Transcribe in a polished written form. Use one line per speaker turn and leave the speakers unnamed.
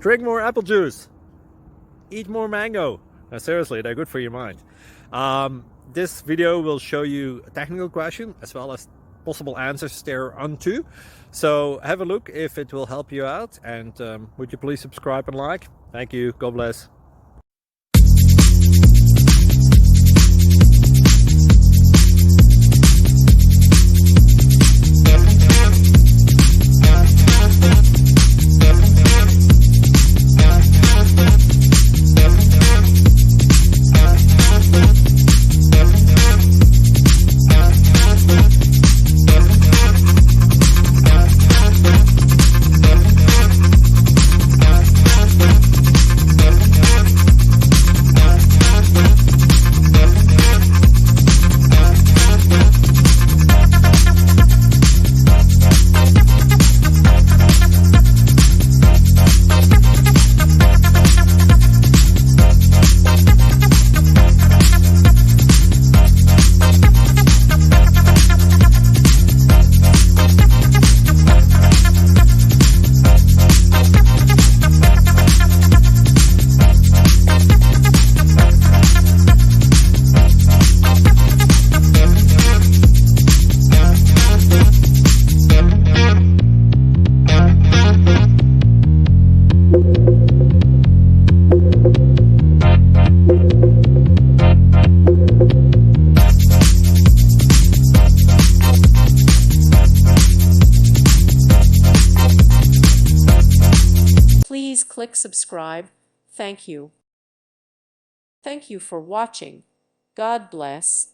Drink more apple juice. Eat more mango. Now, seriously, they're good for your mind. This video will show you a technical question as well as possible answers thereunto. So have a look if it will help you out, and would you please subscribe and like? Thank you. God bless.
Please click subscribe. Thank you. Thank you for watching. God bless.